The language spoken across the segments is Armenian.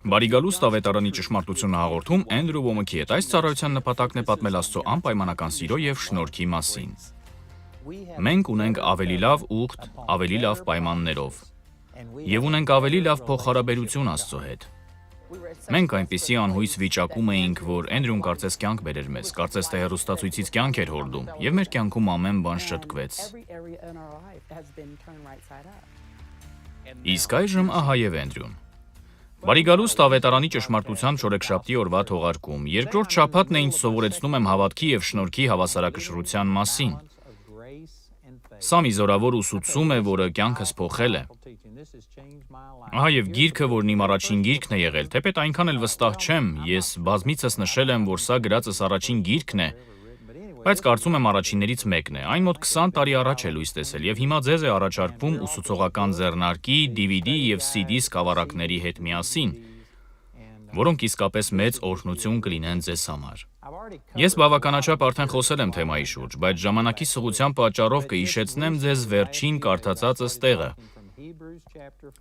Բարի գալուստ ավետարանի ճշմարտությունը հաղորդում Էնդրու Ոմոքի հետ։ Այս ծառայության նպատակն է պատմել Աստծո անպայմանական սիրո եւ շնորհքի մասին։ Մենք ունենք ավելի լավ ուխտ, ավելի լավ պայմաններով եւ ունենք ավելի լավ փոխհարաբերություն Աստծո հետ։ Մենք այնպիսի անհույս վիճակում էինք, որ Էնդրուն կարծես կյանք բերեր մեզ, կարծես թե հեռուստացույցից կյանք էր հորդում եւ մեր կյանքում ամեն բան շտկվեց։ Իսկ այժմ ահա եւ Էնդրուն։ Բարի գալուստ ավետարանի ճշմարտության շորեքշաբթի օրվա թողարկում։ Երկրորդ շաբաթն է ինձ սովորեցնում եմ հավատքի եւ շնորհքի հավասարակշռության մասին։ Սա մի զորավոր ուսուցում է, որը կյանքս փոխել է։ Ահա եւ գիրքը, որն իմ առաջին գիրքն է եղել, թեպետ այնքան էլ վստահ չեմ, ես բազմիցս նշել եմ, որ սա գրածս առաջին գիրքն է, բայց կարծում եմ առաջիններից մեկն է։ Այն մոտ 20 տարի առաջ է լույս տեսել եւ հիմա ձեզ է առաջարկվում ուսուցողական ձեռնարկի, DVD եւ CD սկավառակների հետ միասին, որոնք իսկապես մեծ օրհնություն կլինեն ձեզ համար։ Ես բավականաչափ արդեն խոսել եմ թեմայի շուրջ, բայց ժամանակի սղության պատճառով կհիշեցնեմ ձեզ վերջին կարդացածս տեղը,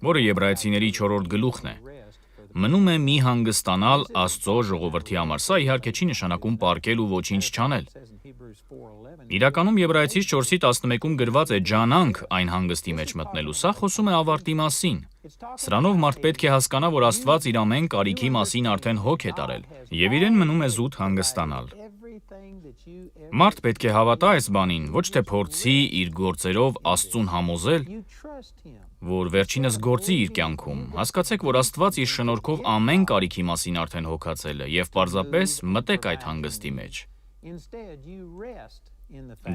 որը Եբրայեցիների 4-րդ գլուխն է։ Մնում է մի հանգստանալ Աստծո ժողովրդի համար։ Սա իհարկե չի նշանակում պառկել ու ոչինչ չանել։ Իրականում Եբրայեցիս 4:11-ում գրված է ջանանք այն հանգստի մեջ մտնելու։ Սա խոսում է ավարտի մասին։ Սրանով մարդ պետք է հասկանա, որ Աստված իր ամեն կարիքի մասին արդեն հոգ է տարել, եւ իրեն մնում է զուտ հանգստանալ։ Մարդ պետք է հավատա այս բանին, ոչ թե փորձի իր գործերով Աստծուն համոզել, որ վերջինս գործի իր կյանքում։ Հասկացեք, որ Աստված իր շնորհքով ամեն կարիքի մասին արդեն հոգացել է, եւ պարզապես մտեք այդ հանգստի մեջ։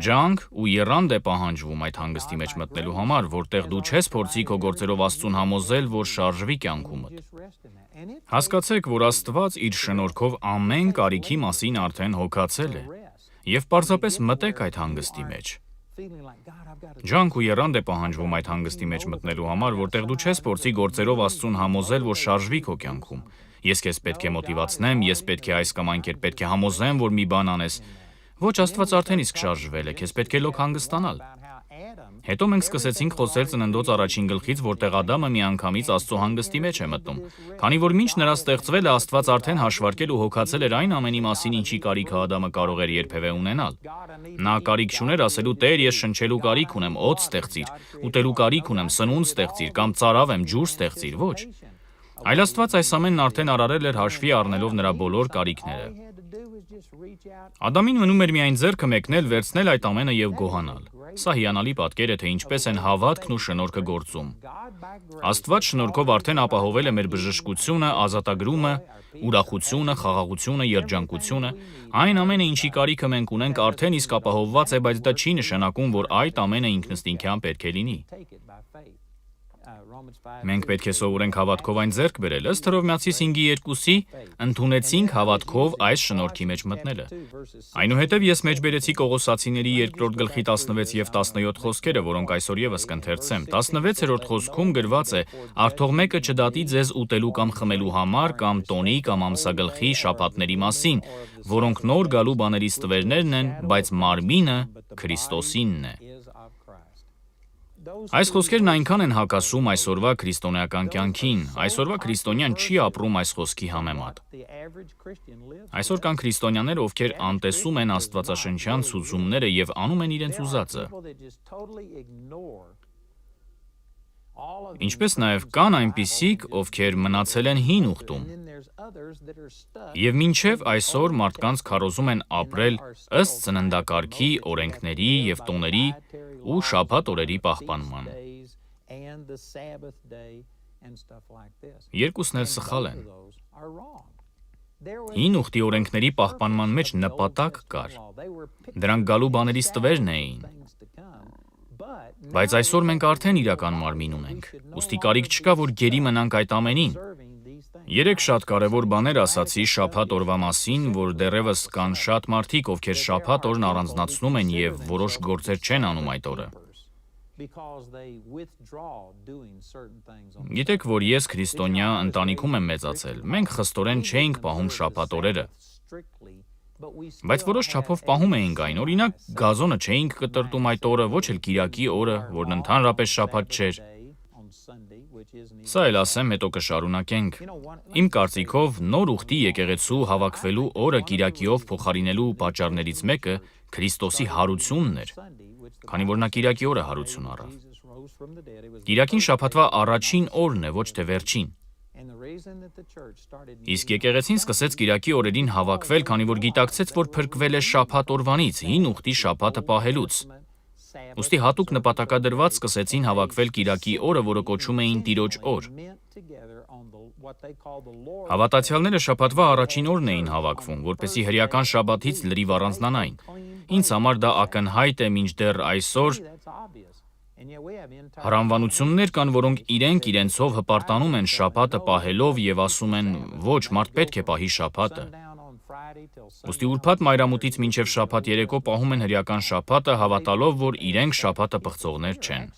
Ջանք ու եռանդ է պահանջվում այդ հանգստի մեջ մտնելու համար, որտեղ դու չես փորձի քո գործերով Աստծուն համոզել, որ շարժվի կյանքումդ։ Հասկացեք, որ Աստված իր շնորհքով ամեն կարիքի մասին արդեն հոգացել է, եւ պարզապես մտեք այդ հանգստի մեջ։ Ջանք ու եռանդ է պահանջվում այդ հանգստի մեջ մտնելու համար, որտեղ դու չես փորձի գործերով Աստծուն համոզել, որ շարժվի քո կյանքում։ Ես քեզ պետք է մոտիվացնեմ, ես պետք է այս կամ այն կերպ պետք է համոզեմ, որ մի բան անես։ Ոչ, Աստված արդեն իսկ շարժվել է, քեզ պետք է լոկ հանգստանալ։ Հետո մենք սկսեցինք խոսել ծննդոց առաջին գլխից, որտեղ Ադամը միանգամից Աստծո հանգստի մեջ է մտնում։ Քանի որ մինչ նրա ստեղծվելը Աստված արդեն հաշվարկել ու հոգացել էր այն ամենի մասին, ինչի կարիքը Ադամը կարող էր երբևէ ունենալ։ Նա կարիք չուներ ասելու՝ Տեր, ես շնչելու կարիք ունեմ, օդ ստեղծիր, ուտելու կարիք ունեմ, սնունդ ստեղծիր, կամ ծարավ եմ, ջուր ստեղծիր, ոչ։ Այլ Աստված այս ամենն արդեն արարել էր հաշվի առնելով նրա բոլոր կարիքները։ Ադամին մնում էր միայն ձեռքը մեկնել, վերցնել այդ ամենը եւ գոհանալ։ Սա հիանալի պատկեր է, թե ինչպես են հավատքն ու շնորհքը գործում։ Աստված շնորհքով արդեն ապահովել է մեր բժշկությունը, ազատագրումը, ուրախությունը, խաղաղությունը, երջանկությունը։ Այն ամենը, ինչի կարիքը մենք ունենք, արդեն իսկ ապահովված է, բայց դա չի նշանակում, որ այդ ամենը ինքնըստինքյան պետք է լինի։ Մենք պետք է սովորենք հավատքով այն ձեռք բերել, ըստ Հռոմեացիս 5:2-ի ընդունեցինք հավատքով այս շնորհքի մեջ մտնելը։ Այնուհետև ես մեջբերեցի Կողոսացիների 2-րդ գլխի 16 եւ 17 խոսքերը, որոնք այսօր եւս կընթերցեմ։ 16-րդ խոսքում գրված է. «Արդող մեկը չդատի ձեզ ուտելու կամ խմելու համար, կամ տոնի կամ ամսագլխի շաբաթների մասին, որոնք նոր գալու բաների ստվերներն են, բայց մարմինը Քրիստոսինն է»։ Այս խոսքերն այնքան են հակասում այսօրվա քրիստոնեական կյանքին։ Այսօրվա քրիստոնյան չի ապրում այս խոսքի համեմատ։ Այսօր կան քրիստոնյաներ, ովքեր անտեսում են աստվածաշնչյան ցուցումները եւ անում են իրենց ուզածը։ Ինչպես նաև կան այնպիսիք, ովքեր մնացել են հին ուխտում։ Եվ մինչև այսօր մարդկանց քարոզում են ապրել ըստ ծննդակարգի, օրենքների եւ տոների ու շաբաթ օրերի պահպանման։ Երկուսն էլ սխալ են։ Հին ուխտի օրենքների պահպանման մեջ նպատակ կար։ Դրանք գալու բաների ստվերն էին։ Բայց այսօր մենք արդեն իրական մարմին ունենք։ Ուստի կարիք չկա, որ գերի մնանք այդ ամենին։ Երեք շատ կարևոր բաներ ասացի շաբաթ օրվա մասին, որ դեռևս կան շատ մարդիկ, ովքեր շաբաթ օրն առանձնացնում են եւ որոշ գործեր չեն անում այդ օրը։ Գիտեք, որ ես քրիստոնյա ընտանիքում եմ մեծացել։ Մենք խստորեն չէինք պահում շաբաթ օրերը։ Բայց որոշ չափով պահում էինք այն, օրինակ գազոնը չէինք կտրտում այդ օրը, ոչ էլ կիրակի օրը, որն ընդհանրապես շաբաթ չէր։ Սա էլ ասեմ, հետո կշարունակենք։ Իմ կարծիքով նոր ուխտի եկեղեցու հավաքվելու օրը Կիրակիով փոխարինելու պատճառներից մեկը Քրիստոսի հարությունն էր, քանի որ նա Կիրակի օրը հարություն առավ։ Կիրակին շաբաթվա առաջին օրն է, ոչ թե վերջին։ Իսկ եկեղեցին սկսեց Կիրակի օրերին հավաքվել, քանի որ գիտակցեց, որ փրկվել է շաբաթ օրվանից, հին ուխտի շաբաթը պահելուց։ Ուստի հատուկ նպատակադրված սկսեցին հավաքվել Կիրակի օրը, որը կոչում էին Տիրոջ օր։ Հավատացյալները շաբաթվա առաջին օրն էին հավաքվում, որպեսզի հրեական շաբաթից լրիվ առանձնանային։ Ինձ համար դա ակնհայտ է մինչդեռ այսօր։ Հարանվանություններ կան, որոնք իրենցով հպարտանում են շաբաթը պահելով եւ ասում են, ոչ, մարդ պետք է պահի շաբաթը։ Ուստի ուրբաթ մայրամուտից մինչև շաբաթ երեկո պահում են հրեական շաբաթը, հավատալով, որ իրենք շաբաթը պղծողներ չեն։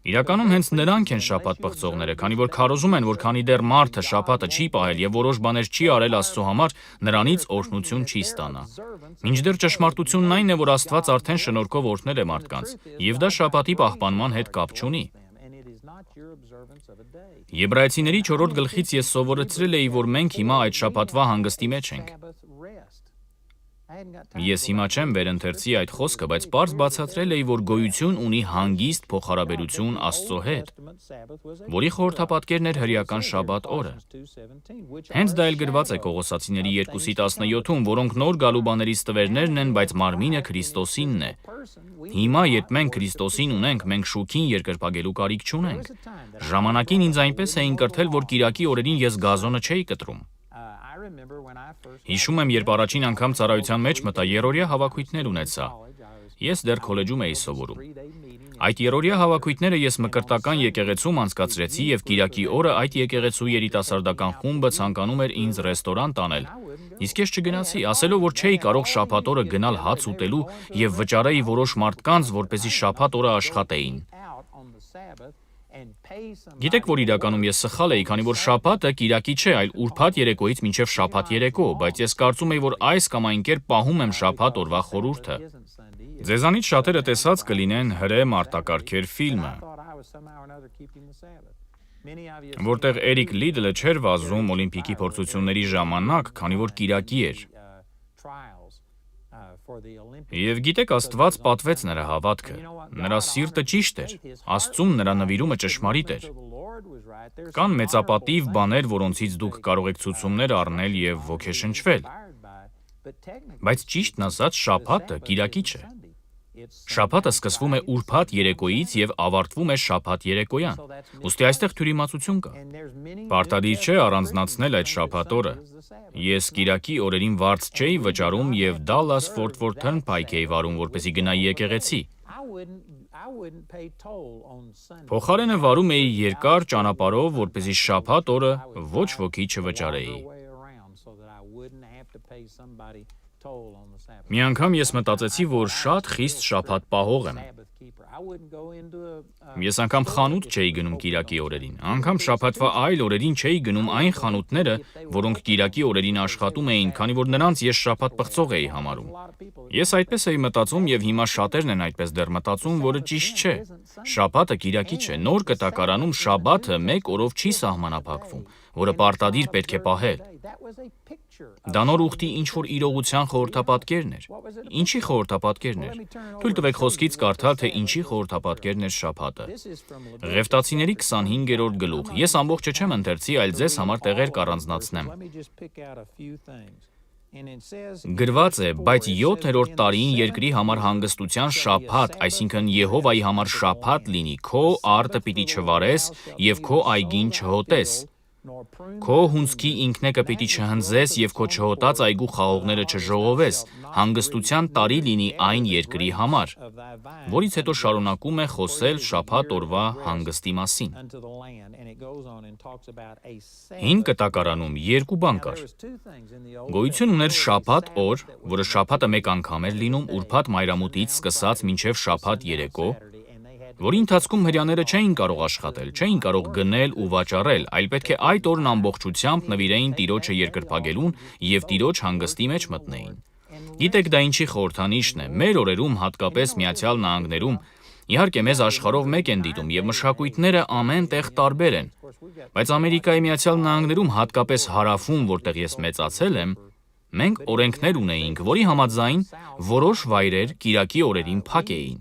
Իրականում հենց նրանք են շաբաթ պղծողները, քանի որ քարոզում են, որ քանի դեռ մարդը շաբաթը չի պահել եւ որոշ բաներ չի արել Աստծո համար, նրանից օրհնություն չի ստանա։ Մինչդեռ ճշմարտությունն այն է, որ Աստված արդեն շնորհքով օրհնել է մարդկանց, եւ դա շաբաթի պահպանման հետ կապ չունի։ Եբրայեցիների 4-րդ գլխից ես սովորեցրել էի, որ մենք հիմա այդ շաբաթվա հանգստի մեջ ենք։ Ես հիմա չեմ վերընթերցի այդ խոսքը, բայց պարզ բացատրել էի, որ գոյություն ունի հանգիստ փոխհարաբերություն Աստծո հետ, որի խորհրդապատկերն էր հրեական շաբաթ օրը։ Հենց դա էլ գրված է Կողոսացիների 2:17-ում, որոնք նոր գալու բաների ստվերներն են, բայց մարմինը Քրիստոսինն է։ Հիմա, երբ մենք Քրիստոսին ունենք, մենք շուքին երկրպագելու կարիք չունենք։ Ժամանակին ինձ այնպես էին կրթել, որ Կիրակի օրերին ես գազոնը չէի կտրում։ Հիշում եմ, երբ առաջին անգամ ծառայության մեջ մտա, երրորդյա հավաքույթներ ունեցա։ Ես դեռ քոլեջում էի սովորում։ Այդ երրորդյա հավաքույթները ես մկրտական եկեղեցում անցկացրեցի եւ Կիրակի օրը այդ եկեղեցու երիտասարդական խումբը ցանկանում էր ինձ ռեստորան տանել։ Իսկ ես չգնացի, ասելով, որ չէի կարող շաբաթ օրը գնալ հաց ուտելու եւ վճարեի որոշ մարդկանց, որպեսզի շաբաթ օրը աշխատեին։ Գիտեք, որ իրականում ես սխալ էի, քանի որ շաբաթը Կիրակի չէ, այլ ուրբաթ երեկոյից մինչև շաբաթ երեկո, բայց ես կարծում էի, որ այս կամ այն կերպ պահում եմ շաբաթ օրվա խորհուրդը։ Ձեզանից շատերը տեսած կլինեն հրե մարտակարգեր ֆիլմը, որտեղ Էրիկ Լիդլը չէր վազում Օլիմպիկի փորձությունների ժամանակ, քանի որ Կիրակի էր։ Եվ գիտեք, Աստված պատվեց նրա հավատքը։ Նրա սիրտը ճիշտ էր, Աստծուն նրա նվիրումը ճշմարիտ էր։ Կան մեծապատիվ բաներ, որոնցից դուք կարող եք ցուցումներ առնել եւ ոգեշնչվել։ Բայց ճիշտն ասած, շաբաթը Կիրակի չէ։ Շաբաթը սկսվում է ուրբաթ երեկոյից եւ ավարտվում է շաբաթ երեկոյան։ Ուստի այստեղ թյուրիմացություն կա։ Պարտադիր չէ առանձնացնել այդ շաբաթ օրը։ Ես Կիրակի օրերին վարձ չէի վճարում եւ Dallas Fort Worth Turnpike էի վարում, որպեսզի գնայի եկեղեցի։ Փոխարենը վարում էի երկար ճանապարհով, որպեսզի շաբաթ օրը ոչ ոքի չվճարեի։ Մի անգամ ես մտածեցի, որ շատ խիստ շաբաթ պահող եմ։ Ես անգամ խանութ չէի գնում Կիրակի օրերին, անգամ շաբաթվա այլ օրերին չէի գնում այն խանութները, որոնք Կիրակի օրերին աշխատում էին, քանի որ նրանց ես շաբաթ պղծող էի համարում։ Ես այդպես էի մտածում եւ հիմա շատերն են այդպես դեռ մտածում, որը ճիշտ չէ։ Շաբաթը Կիրակի չէ, նոր կտակարանում շաբաթը մեկ օրով չի սահմանափակվում, որը պարտադիր պետք է պահել։ Դա նոր ուխտի ինչ-որ իրողության խորհրդապատկերն էր։ Ինչի խորհրդապատկերն էր։ Թույլ տվեք խոսքից կարդալ, թե ինչի խորհրդապատկերն էր շաբաթը։ Ղևտացիների 25-րդ գլուխ։ Ես ամբողջը չեմ ընթերցի, այլ ձեզ համար տեղեր կառանձնացնեմ։ Գրված է, բայց 7-րդ տարին երկրի համար հանգստության շաբաթ, այսինքն Եհովայի համար շաբաթ լինի, քո արտը պիտի չվարես եւ քո այգին չհոտես։ Քո հունձքի ինքնեկը պիտի չհնձես եւ քո չհոտած այգու խաղողները չժողովես, հանգստության տարի լինի այն երկրի համար, որից հետո շարունակում է խոսել շաբաթ օրվա հանգստի մասին։ Հին կտակարանում երկու բան կար։ Գոյություն ուներ շաբաթ օր, որը շաբաթը մեկ անգամ էր լինում ուրբաթ մայրամուտից սկսած մինչև շաբաթ երեկո, որի ընթացքում հրեաները չէին կարող աշխատել, չէին կարող գնել ու վաճառել, այլ պետք է այդ օրն ամբողջությամբ նվիրեին Տիրոջը երկրպագելուն եւ Տիրոջ հանգստի մեջ մտնեին։ Գիտեք, դա ինչի խորհրդանիշն է։ Մեր օրերում, հատկապես Միացյալ Նահանգներում, Իհարկե մեզ աշխարհով մեկ են դիտում եւ մշակույթները ամեն տեղ տարբեր են, բայց Ամերիկայի Միացյալ Նահանգներում, հատկապես հարավում, որտեղ ես մեծացել եմ, մենք օրենքներ ունեինք, որի համաձայն որոշ վայրեր կիրակի օրերին փակ էին։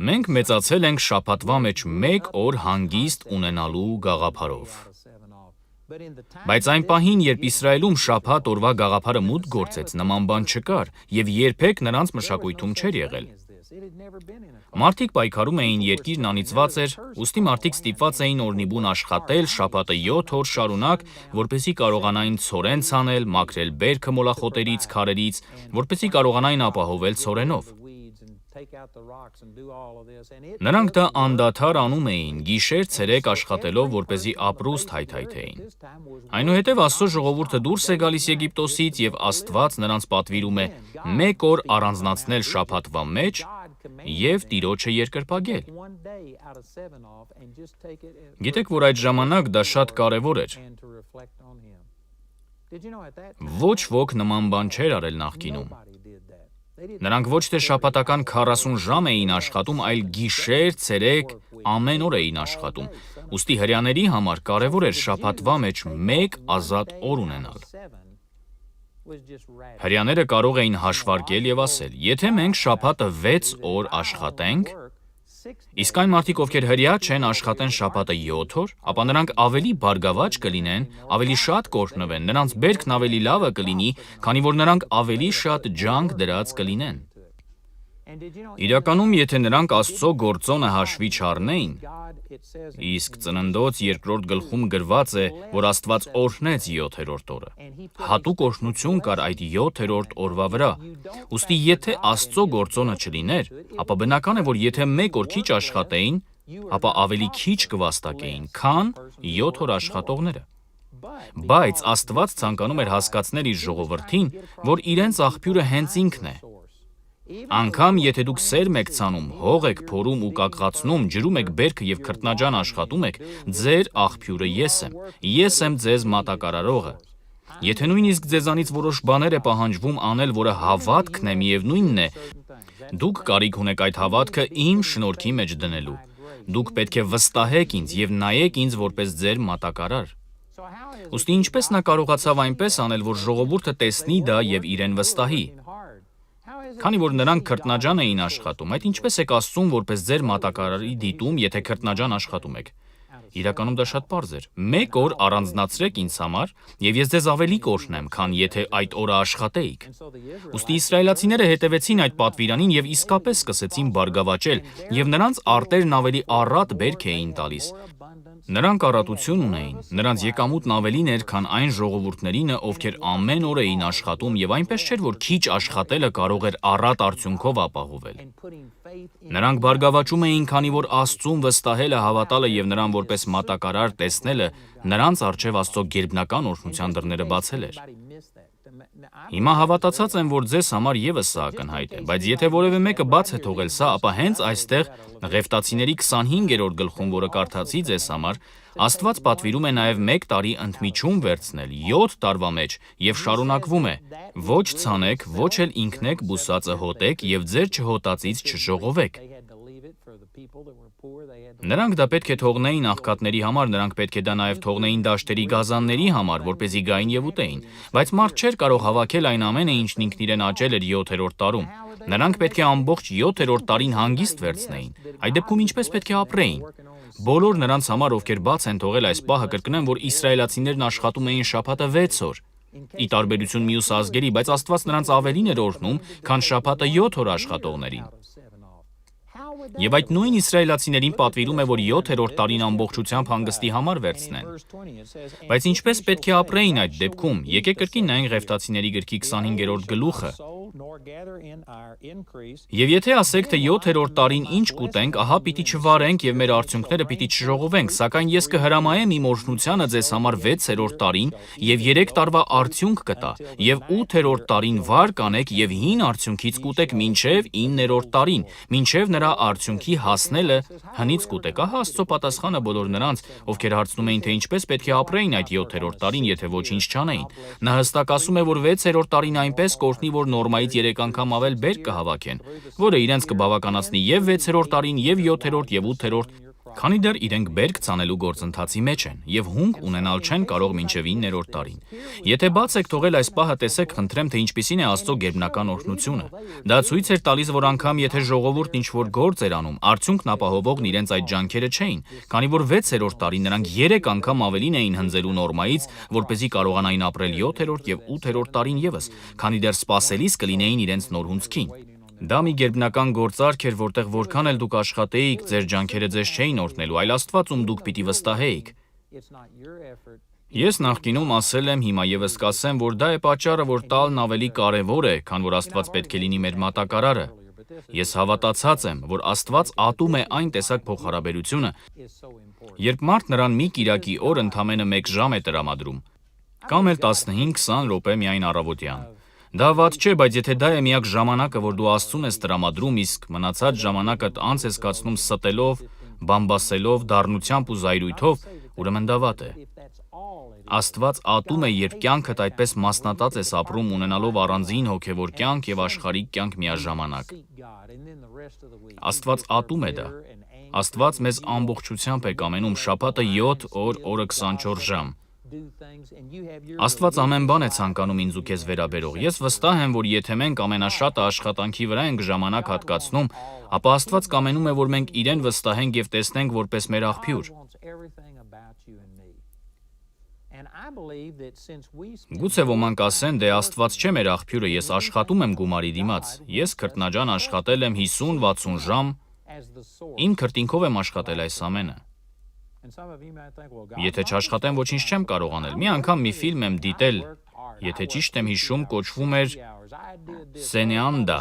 Մենք մեծացել ենք շաբաթվա մեջ մեկ օր հանգիստ ունենալու գաղափարով։ Բայց այն պահին, երբ Իսրայելում շաբաթ օրվա գաղափարը մուտք գործեց, նման բան չկար եւ երբեք նրանց մշակույթում չէր եղել։ Մարդիկ պայքարում էին, երկիրն անիծված էր, ուստի մարդիկ ստիպված էին օրնիբուն աշխատել շաբաթը 7 օր շարունակ, որպեսզի կարողանային ցորեն ցանել, մաքրել բերքը մոլախոտերից, քարերից, որպեսզի կարողանային ապահովել ցորենով։ Նրանք դա անդադար անում էին, գիշեր-ցերեկ աշխատելով, որպեսզի ապրուստ հայթայթեին։ Այնուհետև Աստծո ժողովուրդը դուրս է գալիս Եգիպտոսից եւ Աստված նրանց պատվիրում է մեկ օր առանձնացնել շաբաթվա մեջ եւ Տիրոջը երկրպագել։ Գիտեք, որ այդ ժամանակ դա շատ կարեւոր էր։ Ոչ ոք նման բան չէր արել նախկինում։ Նրանք ոչ թե շաբաթական 40 ժամ էին աշխատում, այլ գիշեր-ցերեկ ամեն օր էին աշխատում։ Ուստի հրեաների համար կարևոր էր շաբաթվա մեջ մեկ ազատ օր ունենալ։ Հրեաները կարող էին հաշվարկել եւ ասել. եթե մենք շաբաթը 6 օր աշխատենք, իսկ այն մարդիկ, ովքեր հրեա չեն, աշխատեն շաբաթը 7 օր, ապա նրանք ավելի բարգավաճ կլինեն, ավելի շատ կօրհնվեն, նրանց բերքն ավելի լավը կլինի, քանի որ նրանք ավելի շատ ջանք դրած կլինեն։ Իրականում, եթե նրանք Աստծո գործոնը հաշվի չառնեին, իսկ Ծննդոց 2-րդ գլխում գրված է, որ Աստված օրհնեց 7-րդ օրը, հատուկ օրհնություն կար այդ 7-րդ օրվա վրա, ուստի եթե Աստծո գործոնը չլիներ, ապա բնական է, որ եթե մեկ օր քիչ աշխատեին, ապա ավելի քիչ կվաստակեին, քան 7 օր աշխատողները։ Բայց Աստված ցանկանում էր հասկացնել իր ժողովրդին, որ իրենց աղբյուրը հենց ինքն է։ Անգամ եթե դուք սերմ եք ցանում, հող եք փորում ու կակղացնում, ջրում եք բերքը եւ քրտնաջան աշխատում եք, ձեր աղբյուրը ես եմ ձեզ մատակարարողը։ Եթե նույնիսկ ձեզանից որոշ բաներ է պահանջվում անել, որը հավատքն է, միևնույնն է, դուք կարիք ունեք այդ հավատքը իմ շնորհքի մեջ դնելու։ Դուք պետք է վստահեք ինձ եւ նայեք ինձ որպես ձեր մատակարար։ Ուստի ինչպես նա կարողացավ այնպես անել, որ ժողովուրդը տեսնի դա եւ իրեն վստահի։ Քանի որ նրանք քրտնաջան էին աշխատում, այդ ինչպես եք Աստծուն որպես ձեր մատակարարի դիտում, եթե քրտնաջան աշխատում եք։ Իրականում դա շատ պարզ էր։ Մեկ օր առանձնացրեք ինձ համար, եւ ես ձեզ ավելի կօրհնեմ, քան եթե այդ օրը աշխատեիք։ Ուստի իսրայելացիները հետևեցին այդ պատվիրանին եւ իսկապես սկսեցին բարգավաճել, եւ նրանց արտերն ավելի առատ բերք էին տալիս։ Նրանք առատություն ունեին, նրանց եկամուտն ավելին էր, քան այն ժողովուրդներինը, ովքեր ամեն օր էին աշխատում, եւ այնպես չէր, որ քիչ աշխատելը կարող էր առատ արդյունքով ապահովել։ Նրանք բարգավաճում էին, քանի որ Աստծուն վստահելը, հավատալը եւ նրան որպես մատակարար տեսնելը նրանց առջև Աստծո գերբնական օրհնության դռները բացել էր։ Հիմա հավատացած եմ, որ ձեզ համար եւս սա ակնհայտ է, բայց եթե որևէ մեկը բաց է թողել սա, ապա հենց այստեղ Ղևտացիների 25-րդ գլխում, որը կարդացի ձեզ համար, Աստված պատվիրում է նաև 1 տարի ընդմիջում վերցնել 7 տարվա մեջ եւ շարունակվում է. ոչ ցանեք, ոչ էլ ինքնեք բուսածը հոտեք եւ ձեր չհոտածից չժողովեք։ Նրանք դա պետք է թողնեին աղքատների համար, նրանք պետք է դա նաև թողնեին դաշտերի գազանների համար, որպեսզի գային եւ ուտեին, բայց մարդ չէր կարող հավաքել այն ամենը, ինչն ինքն իրեն աճել էր 7-րդ տարում։ Նրանք պետք է ամբողջ 7-րդ տարին հանգիստ վերցնեին։ Այդ դեպքում ինչպես պետք է ապրեին։ Բոլոր նրանց համար, ովքեր բաց են թողել այս պահը, կրկնեմ, որ իսրայելացիներն աշխատում էին շաբաթը 6 օր։ Ի տարբերություն մյուս ազգերի, բայց Աստված նրանց ավելին էր օրհնում, քան շաբաթը 7 օր աշխատողներին։ Եվ այդ նույն իսրայելացիներին պատվիրում է, որ 7-րդ տարին ամբողջությամբ հանգստի համար վերցնեն։ Բայց ինչպես պետք է ապրեին այդ դեպքում, եկեք կրկին նայենք Ղևտացիների գրքի 25-րդ գլուխը։ Եվ եթե ասեք, թե 7-րդ տարին ինչ կուտենք, ահա պիտի չվարենք եւ մեր արդյունքները պիտի չժողովենք, սակայն ես կհրամայեմ իմ օրհնությանը ձեզ համար 6-րդ տարին եւ 3 տարվա արդյունք կտա, եւ 8-րդ տարին վար կանեք եւ հին արդյունքից կուտեք մինչեւ 9-րդ տարին, մինչեւ նրա արդյունքի հասնելը հնից կուտեք։ Ահա Աստծո պատասխանը բոլոր նրանց, ովքեր հարցնում էին, թե ինչպես պետք է ապրեին այդ 7-րդ տարին, եթե ոչինչ չանեին։ Նա հստակ ասում է, որ 6-րդ տարին այնպես կօրհնի, որ նորմայից 3 անգամ ավել բերք կհավաքեն, որը իրենց կբավականացնի եւ 6-րդ տարին, եւ 7-րդ, եւ 8-րդ, քանի դեռ իրենք բերք ցանելու գործընթացի մեջ են եւ հունգ ունենալ չեն կարող մինչեւ 9-րդ տարին։ Եթե բաց եք թողել այս պահը, տեսեք, խնդրեմ, թե ինչպիսին է Աստծո գերբնական օրհնությունը։ Դա ցույց էր տալիս, որ անգամ եթե ժողովուրդն ինչ-որ գործ էր անում, արդյունքն ապահովողն իրենց այդ ջանքերը չէին, քանի որ 6-րդ տարին նրանք 3 անգամ ավելին էին հնձելու նորմայից, որպեսզի կարողանային ապրել 7-րդ եւ 8-րդ տարին եւս, քանի դեռ սպասելիս կլինեին իրենց նոր հունձքին։ Դա մի գերբնական գործարք էր, որտեղ որքան էլ դուք աշխատեիք, ձեր ջանքերը ձեզ չէին օրհնելու, այլ Աստված, ում դուք պիտի վստահեիք։ Ես նախկինում ասել եմ, հիմա եւս կասեմ, որ դա է պատճառը, որ տալն ավելի կարևոր է, քան որ Աստված պետք է լինի մեր մատակարարը։ Ես հավատացած եմ, որ Աստված ատում է այն տեսակ փոխհարաբերությունը, երբ մարդ նրան մի կիրակի օր ընդամենը 1 ժամ է տրամադրում, կամ էլ 15-20 րոպե միայն առավոտյան։ Դա վատ չէ, բայց եթե դա է միակ ժամանակը, որ դու Աստծուն ես տրամադրում, իսկ մնացած ժամանակդ անց ես կացնում ստելով, բամբասելով, դառնությամբ ու զայրույթով, ուրեմն դա վատ է։ Աստված ատում է, երբ կյանքդ այդպես մասնատած ես ապրում, ունենալով առանձին հոգևոր կյանք եւ աշխարհիկ կյանք միաժամանակ։ Աստված ատում է դա։ Աստված մեզ ամբողջությամբ է կամենում շաբաթը 7 օր, օրը 24 ժամ։ Աստված ամեն բան է ցանկանում ինձ ու քեզ վերաբերող։ Ես վստահ եմ, որ եթե մենք ամենաշատը աշխատանքի վրա ենք ժամանակ հատկացնում, ապա Աստված կամենում է, որ մենք իրեն վստահենք եւ տեսնենք որպես մեր աղբյուր։ Գուցե ոմանք ասեն, դե Աստված չէ մեր աղբյուրը, ես աշխատում եմ գումարի դիմաց։ Ես քրտնաջան աշխատել եմ 50-60 ժամ, իմ քրտինքով եմ աշխատել այս ամենը։ Եթե չաշխատեմ, ոչինչ չեմ կարող անել։ Մի անգամ մի ֆիլմ եմ դիտել, եթե ճիշտ եմ հիշում, կոչվում էր Սենեանդա։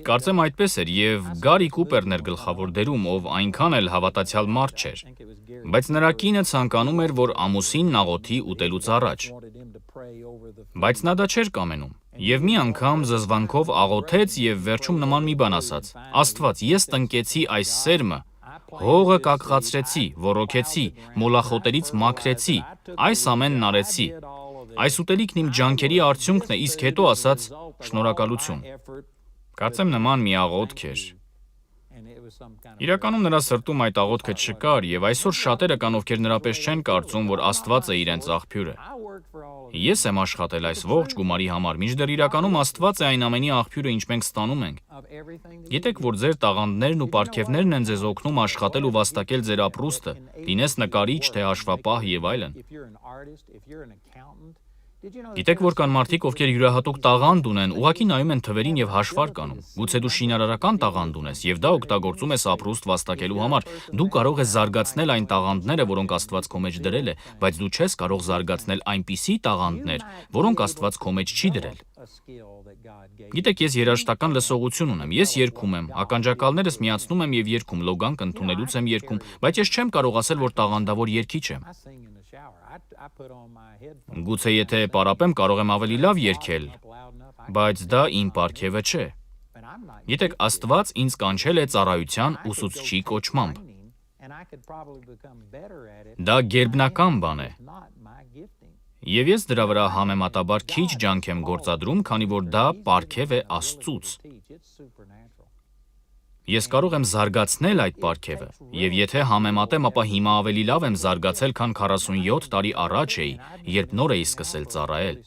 Կարծեմ այդպես էր, եւ Գարի Կուպերն էր գլխավոր դերում, ով այնքան էլ հավատացյալ մարդ չէր։ Բայց նրա կինը ցանկանում էր, որ ամուսինն աղոթի ուտելուց առաջ։ Բայց նա դա չէր կամենում։ Եվ մի անգամ զզվանքով աղոթեց եւ վերջում նման մի բան ասաց. Աստված, ես տնկեցի այս սերմը, հողը կակղացրեցի, ոռոգեցի, մոլախոտերից մաքրեցի, այս ամենն արեցի։ Այս ուտելիքն իմ ջանքերի արդյունքն է, իսկ հետո ասաց շնորհակալություն։ Կարծեմ նման մի աղոթք էր։ Իրականում նրա սրտում այդ աղոթքը չկար, եւ այսօր շատերը կան, ովքեր նրա պես չեն կարծում, որ Աստված է իրենց աղբյուրը։ Ես եմ աշխատել այս ողջ գումարի համար, մինչդեռ իրականում Աստված է այն ամենի աղբյուրը, ինչ մենք ստանում ենք։ Գիտեք, որ ձեր տաղանդներն ու պարգևներն են ձեզ օգնում աշխատել ու վաստակել ձեր ապրուստը, լինես նկարիչ, թե հաշվապահ եւ այլն։ Գիտեք, որ կան մարդիկ, ովքեր յուրահատուկ տաղանդ ունեն, ուղղակի նայում են թվերին եւ հաշվարկ անում։ Գուցե դու շինարարական տաղանդ ունես եւ դա օգտագործում ես ապրուստ վաստակելու համար։ Դու կարող ես զարգացնել այն տաղանդները, որոնք Աստված քո մեջ դրել է, բայց դու չես կարող զարգացնել այնպիսի տաղանդներ, որոնք Աստված քո մեջ չի դրել։ Գիտեք, ես երաժշտական լսողություն ունեմ, ես երգում եմ, ականջակալներս միացնում եմ եւ երգում, լոգանք ընդունելուց եմ երգում, բայց ես չեմ կարող ասել, որ տաղանդավոր երգիչ եմ։ Գուցե եթե պարապեմ, կարող եմ ավելի լավ երգել, բայց դա իմ պարգևը չէ։ Գիտեք, Աստված ինձ կանչել է ծառայության ուսուցչի կոչմամբ։ Դա գերբնական բան է։ Եվ ես դրա վրա համեմատաբար քիչ ջանք եմ գործադրում, քանի որ դա պարգև է Աստծուց։ Ես կարող եմ զարգացնել այդ պարգևը, եւ եթե համեմատեմ, ապա հիմա ավելի լավ եմ զարգացել, քան 47 տարի առաջ էի, երբ նոր էի սկսել ծառայել։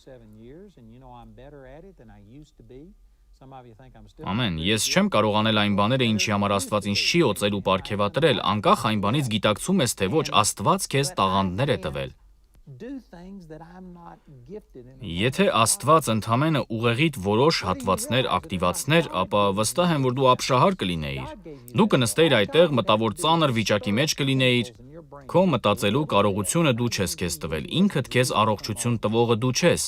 Ամեն, ես չեմ կարող անել այն բաները, ինչի համար Աստված ինձ չի օծել ու պարգևատրել, անկախ այն բանից գիտակցում ես, թե ոչ, Աստված քեզ տաղանդներ է տվել։ Եթե Աստված ընդամենը ուղեղիդ որոշ հատվածներ ակտիվացներ, ապա վստահ եմ, որ դու ապշահար կլինեիր։ Դու կնստեիր այդտեղ, մտավոր ծանր վիճակի մեջ կլինեիր, քո մտածելու կարողությունը դու չես քեզ տվել, ինքդ քեզ առողջություն տվողը դու չես։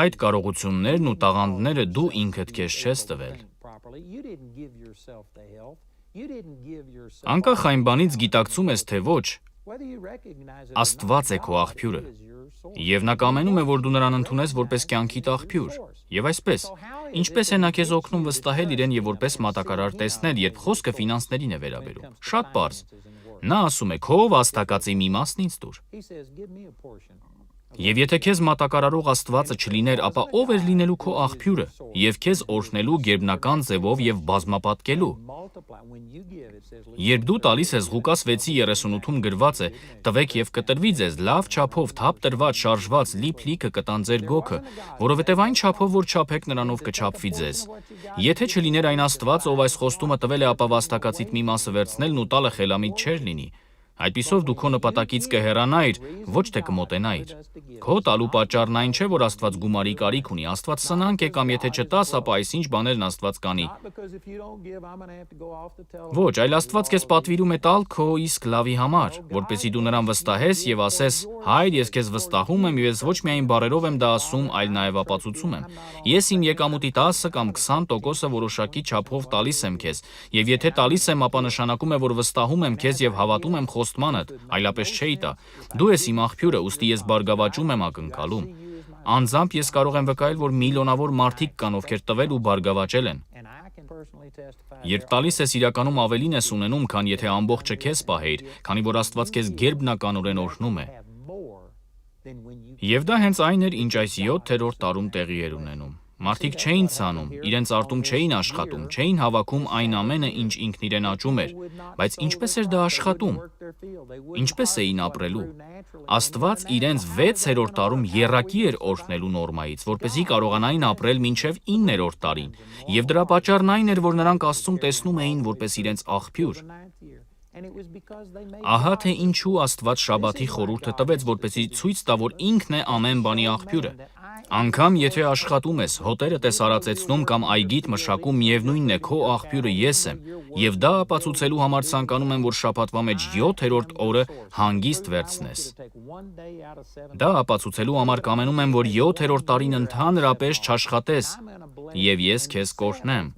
Այդ կարողություններն ու տաղանդները դու ինքդ քեզ չես տվել։ Անկախ այն բանից գիտակցում ես, թե ոչ, Աստված է քո աղբյուրը, եւ նա կամենում է, որ դու նրան ընդունես որպես կյանքիդ աղբյուր։ Եվ այսպես, ինչպես է նա քեզ օգնում վստահել իրեն եւ որպես մատակարար տեսնել, երբ խոսքը ֆինանսներին է վերաբերում։ Շատ պարզ։ Նա ասում է. «Քո վաստակածի մի մասն ինձ տուր»։ Եվ եթե քեզ մատակարարող Աստվածը չլիներ, ապա ով էր լինելու քո աղբյուրը եւ քեզ օրհնելու գերբնական ձևով եւ բազմապատկելու։ Երբ դու տալիս ես Ղուկաս 6:38-ում գրված է. «Տվեք եւ կտրվի ձեզ, լավ չափով, թափ տրված, շարժված, լիք-լիքը կտան ձեր գոգը, որովհետեւ այն չափով, որ չափեք նրանով կչափվի ձեզ»։ Եթե չլիներ այն Աստված, ով այս խոստումը տվել է, ապա վաստակածիդ մի մասը վերցնելն ու տալը խելամիտ չէր լինի։ Այդպիսով դու քո նպատակից կհեռանայիր, ոչ թե կմոտենայիր։ Քո տալու պատճառն այն չէ, որ Աստված գումարի կարիք ունի, Աստված սնանկ է կամ եթե չտաս, ապա այսինչ բաներն Աստված կանի։ Ոչ, այլ Աստված քեզ պատվիրում է տալ քո իսկ լավի համար, որպեսզի դու նրան վստահես եւ ասես. «Հայր, ես քեզ վստահում եմ եւ ես ոչ միայն բառերով եմ դա ասում, այլ նաեւ ապացուցում եմ։ Ես իմ եկամուտի 10 կամ 20%-ը որոշակի չափով տալիս եմ քեզ, եւ եթե տալիս եմ, ապա նշանակում է, որ վստահում եմ քեզ եւ հավատում եմ խոստմանդ, այլապես չէի տա։ Դու ես իմ աղբյուրը, ուստի ես բարգավաճում եմ ակնկալում։ Անձամբ ես կարող եմ վկայել, որ միլիոնավոր մարդիկ կան, ովքեր տվել ու բարգավաճել են։ Երբ տալիս ես, իրականում ավելին ես ունենում, քան եթե ամբողջը քեզ պահեիր, քանի որ Աստված քեզ գերբնականորեն օրհնում է։ Եվ դա հենց այն էր, ինչ այս 7-րդ տարում տեղի էր ունենում։ Մարդիկ չէին ցանում, իրենց արտում չէին աշխատում, չէին հավաքում այն ամենը, ինչ ինքն իրեն աճում էր, բայց ինչպես էր դա աշխատում։ Ինչպես էին ապրելու։ Աստված իրենց 6-րդ տարում եռակի էր օրհնելու նորմայից, որպեսզի կարողանային ապրել մինչև 9-րդ տարին, եւ դրա պատճառն այն էր, որ նրանք Աստծուն տեսնում էին որպես իրենց աղբյուր։ Ահա թե ինչու Աստված շաբաթի խորհուրդը տվեց, որպեսզի ցույց տա, որ ինքն է ամեն բանի աղբյուրը։ Անգամ եթե աշխատում ես, հոտերդ ես արածեցնում կամ այգիդ մշակում, միևնույնն է, քո աղբյուրը ես եմ, եւ դա ապացուցելու համար ցանկանում եմ, որ շաբաթվա մեջ 7-րդ օրը հանգիստ վերցնես։ Դա ապացուցելու համար կամենում եմ, որ 7-րդ տարին ընդհանրապես չաշխատես, եւ ես քեզ կօրհնեմ։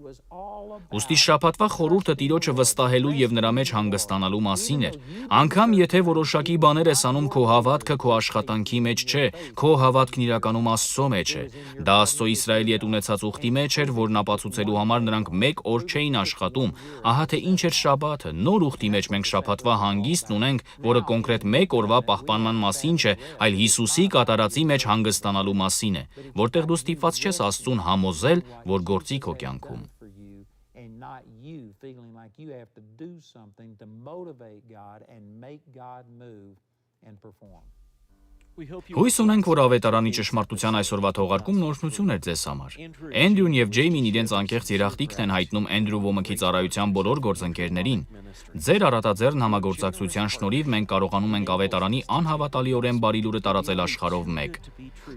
Ուստի շաբաթվա խորհուրդը Տիրոջը վստահելու եւ նրա մեջ հանգստանալու մասին էր։ Անգամ եթե որոշակի բաներ ես անում, քո հավատքը քո աշխատանքի մեջ չէ, քո հավատքն իրականում Աստծո մեջ է։ Դա Աստծո Իսրայելի հետ ունեցած ուխտի մեջ էր, որն ապացուցելու համար նրանք մեկ օր չէին աշխատում։ Ահա թե ինչ էր շաբաթը։ Նոր ուխտի մեջ մենք շաբաթվա հանգիստն ունենք, որը կոնկրետ մեկ օրվա պահպանման մասին չէ, այլ Հիսուսի կատարածի մեջ հանգստանալու մասին է, որտեղ դու ստիպված չես Աստծուն համոզել, որ գործի քո կյանքում։ Not you feeling like you have to do something to motivate God and make God move and perform. Հույս ունենք, որ ավետարանի ճշմարտության այսօրվա թողարկումն օրհնություն էր ձեզ համար։ Էնդրյուն եւ Ջեյմին իրենց անկեղծ երախտիկն են հայտնում Էնդրյու Ոմըքի ծառայության բոլոր գործընկերներին։ Ձեր առատաձեռն համագործակցության շնորհիվ մենք կարողանում ենք ավետարանի անհավատալիորեն բարի լուրը տարածել աշխարհով մեկ։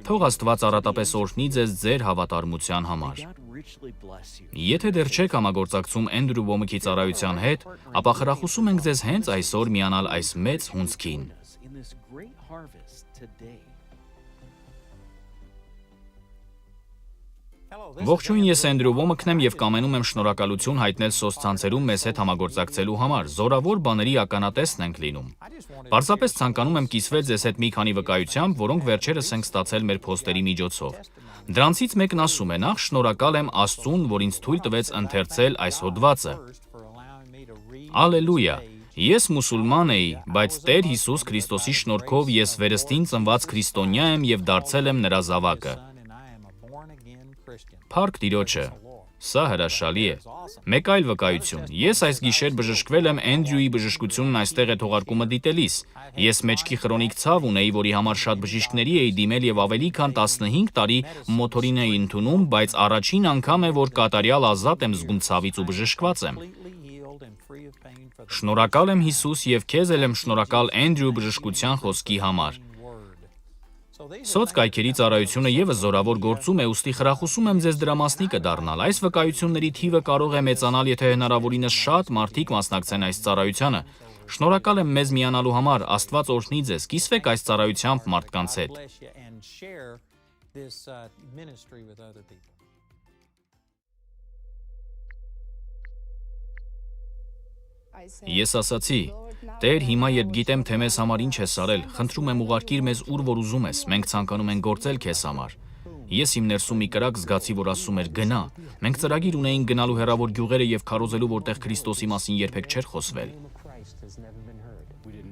Թող Աստված առատապես օրհնի ձեզ ձեր հավատարմության համար։ Եթե դեռ չեք համագործակցում Էնդրյու Ոմըքի ծառայության հետ, ապա խրախուսում ենք ձեզ հենց այսօր միանալ այս մեծ հունձքին։ Ողջույն, ես Էնդրյու Ոմըքն եմ եւ կամենում եմ շնորհակալություն հայտնել սոցցանցերում մեզ հետ համագործակցելու համար։ Զորավոր բաների ականատեսն ենք լինում։ Պարզապես ցանկանում եմ կիսվել ձեզ հետ մի քանի վկայությամբ, որոնք վերջերս ենք ստացել մեր փոստերի միջոցով։ Դրանցից մեկն ասում է. «Նախ շնորհակալ եմ Աստծուն, որ ինձ թույլ տվեց ընթերցել այս հոդվածը։ Ալելույա։ Ես մուսուլման էի, բայց Տեր Հիսուս Քրիստոսի շնորհքով ես վերստին ծնված քրիստոնյա եմ եւ դարձել եմ նրա զավակը։ Փառք Տիրոջը։ Սա հրաշալի է։ Մեկ այլ վկայություն։ Ես այս գիշեր բժշկվել եմ Էնդրյուի բժշկությունն այստեղ է թողարկումը դիտելիս։ Ես մեջքի խրոնիկ ցավ ունեի, որի համար շատ բժիշկների էի դիմել եւ ավելի քան 15 տարի մոտորին էի ընդունում, բայց առաջին անգամ է, որ կատարյալ ազատ եմ զգում ցավից ու բժշկված եմ։ Շնորհակալ եմ Հիսուս եւ քեզ էլ եմ շնորհակալ Էնդրյու բժշկության խոսքի համար։ Սոցկայքերի ծառայությունը եւս զորավոր գործում է, ուստի խրախուսում եմ ձեզ դրա մասնիկը դառնալ։ Այս վկայությունների թիվը կարող է մեծանալ, եթե հնարավորինս շատ մարդիկ մասնակցեն այս ծառայությանը։ Շնորհակալ եմ մեզ միանալու համար, Աստված օրհնի ձեզ, կիսվեք այս ծառայությամբ մարդկանց հետ։ Ես ասացի. Տեր, հիմա երբ գիտեմ, թե մեզ համար ինչ ես արել, խնդրում եմ ուղարկիր մեզ ուր որ ուզում ես, մենք ցանկանում ենք գործել քեզ համար։ Ես իմ ներսում մի կրակ զգացի, որ ասում էր գնա։ Մենք ծրագիր ունեինք գնալու հեռավոր գյուղերը եւ քարոզելու, որտեղ Քրիստոսի մասին երբեք չէր խոսվել։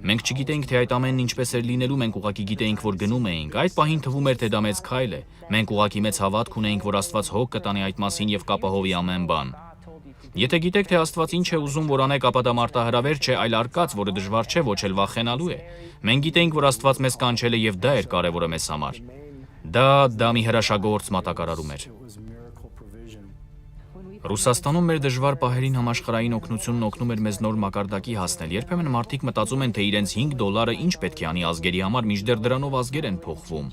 Մենք չգիտեինք, թե այդ ամենն ինչպես էր լինելու, մենք ուղղակի գիտեինք, որ գնում էինք։ Այդ պահին թվում էր, թե դա մեծ քայլ է։ Մենք ուղղակի մեծ հավատք ունեինք, որ Աստված հոգ կտանի այդ մասին եւ կապահովի ամեն բան։ Եթե գիտեք, թե Աստված ինչ է ուզում, որ անեք, ապա դա մարտահրավեր չէ, այլ արկած, որը դժվար չէ, ոչ էլ վախենալու է։ Մենք գիտեինք, որ Աստված մեզ կանչել է եւ դա էր կարեւորը մեզ համար։ Դա մի հրաշագործ մատակարարում էր։ Ռուսաստանում մեր դժվար պահերին համաշխարհային օգնությունն օգնում էր մեզ նոր մակարդակի հասնել։ Երբեմն մարդիկ մտածում են, թե իրենց $5 ինչ պետք է անի ազգերի համար, մինչդեռ դրանով ազգեր են փոխվում։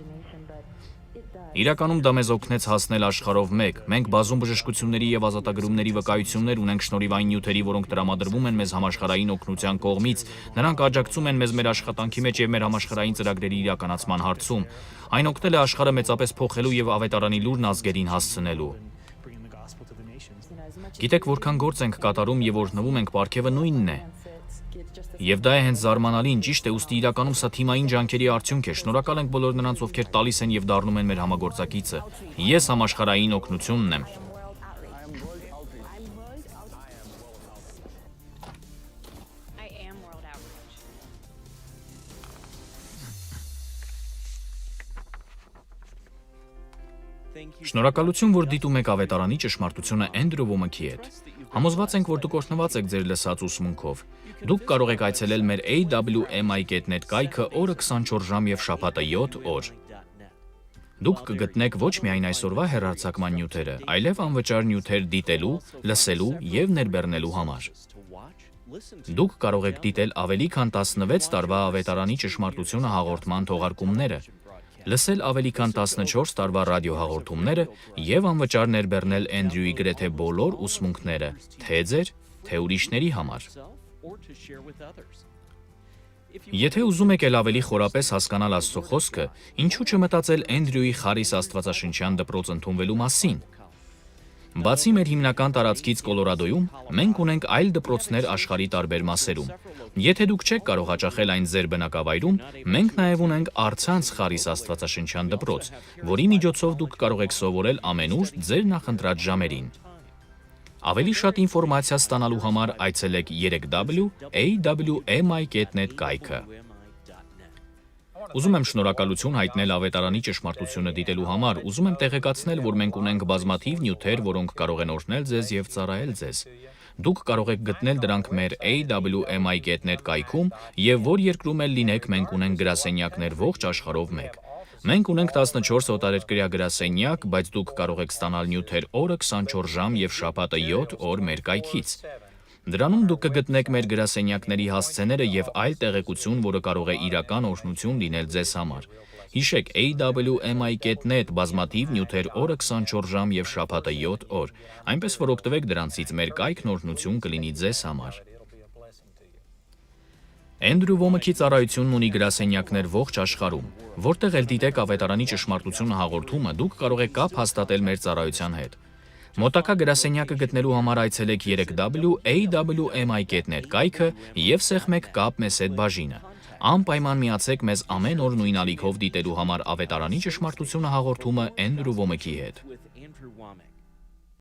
Իրականում դա մեզ օգնեց հասնել աշխարհով մեկ։ Մենք բազում բժշկությունների եւ ազատագրումների վկայություններ ունենք շնորհիվ այն նյութերի, որոնք տրամադրվում են մեզ համաշխարհային օգնության կողմից։ Նրանք աջակցում են մեզ մեր աշխատանքի մեջ եւ մեր համաշխարհային ծրագրերի իրականացման հարցում։ Այն օգնել է աշխարհը մեծապես փոխելու եւ ավետարանի լուրն ազգերին հասցնելու։ Գիտեք, որքան գործ ենք կատարում եւ օրհնվում ենք, պարգևը նույնն է։ Եվ դա է հենց զարմանալին, ճիշտ է, ուստի իրականում սա թիմային ջանքերի արդյունք է։ Շնորհակալ ենք բոլոր նրանց, ովքեր տալիս են եւ դառնում են մեր համագործակիցը։ Ես համաշխարհային օգնությունն եմ։ Շնորհակալություն, որ դիտում եք ավետարանի ճշմարտությունը Էնդրյու Ոմաքի հետ։ Համոզված ենք, որ դուք օրհնված եք ձեր լսած ուսմունքով։ Դուք կարող եք այցելել մեր awmi.net կայքը օրը 24 ժամ եւ շաբաթը 7 օր։ Դուք կգտնեք ոչ միայն այսօրվա հեռարձակման նյութերը, այլև անվճար նյութեր դիտելու, լսելու եւ ներբեռնելու համար։ Դուք կարող եք դիտել ավելի քան 16 տարվա ավետարանի ճշմարտությունը հաղորդման թողարկումները, լսել ավելի քան 14 տարվա ռադիոհաղորդումները եւ անվճար ներբեռնել Էնդրյուի գրեթե բոլոր ուսմունքները, թե ձեր, թե ուրիշների համար։ Եթե ուզում եք էլ ավելի խորապես հասկանալ Աստծո խոսքը, ինչու չմտածել Էնդրյուի Խարիս աստվածաշնչյան դպրոց ընդունվելու մասին։ Բացի մեր հիմնական տարածքից Կոլորադոյում, մենք ունենք այլ դպրոցներ աշխարհի տարբեր մասերում։ Եթե դուք չեք կարող հաճախել այն ձեր բնակավայրում, մենք նաև ունենք առցանց Խարիս աստվածաշնչյան դպրոց, որի միջոցով դուք կարող եք սովորել ամենուր ձեր նախընտրած ժամերին։ Ավելի շատ ինֆորմացիա ստանալու համար այցելեք 3w.awmi.net կայքը։ Ուզում եմ շնորհակալություն հայտնել ավետարանի ճշմարտությունը դիտելու համար, ուզում եմ տեղեկացնել, որ մենք ունենք բազմաթիվ նյութեր, որոնք կարող են օրհնել ձեզ եւ ծառայել ձեզ։ Դուք կարող եք գտնել դրանք մեր awmi.net կայքում եւ որ երկրում էլ լինեք, մենք ունենք գրասենյակներ ողջ աշխարհով մեկ։ Մենք ունենք 14 օտարերկրյա գրասենյակ, բայց դուք կարող եք ստանալ նյութեր օրը 24 ժամ եւ շաբաթը 7 օր մեր կայքից։ Դրանում դուք կգտնեք մեր գրասենյակների հասցեները եւ այլ տեղեկություն, որը կարող է իրական օրհնություն լինել ձեզ համար։ Հիշեք awmi.net բազմաթիվ նյութեր օրը 24 ժամ եւ շաբաթը 7 օր, այնպես որ օգտվեք դրանցից, մեր կայքն օրհնություն կլինի ձեզ համար։ Էնդրյու Ոմաքի ծառայությունն ունի գրասենյակներ ողջ աշխարհում, որտեղ էլ դիտեք ավետարանի ճշմարտությունը հաղորդումը, դուք կարող եք կապ հաստատել մեր ծառայության հետ։ Մոտակա գրասենյակը գտնելու համար այցելեք 3w.awmi.net կայքը եւ սեղմեք կապ մեզ հետ բաժինը։ Անպայման միացեք մեզ ամեն օր նույն ալիքով դիտելու համար ավետարանի ճշմարտությունը հաղորդումը Էնդրյու Ոմաքի հետ։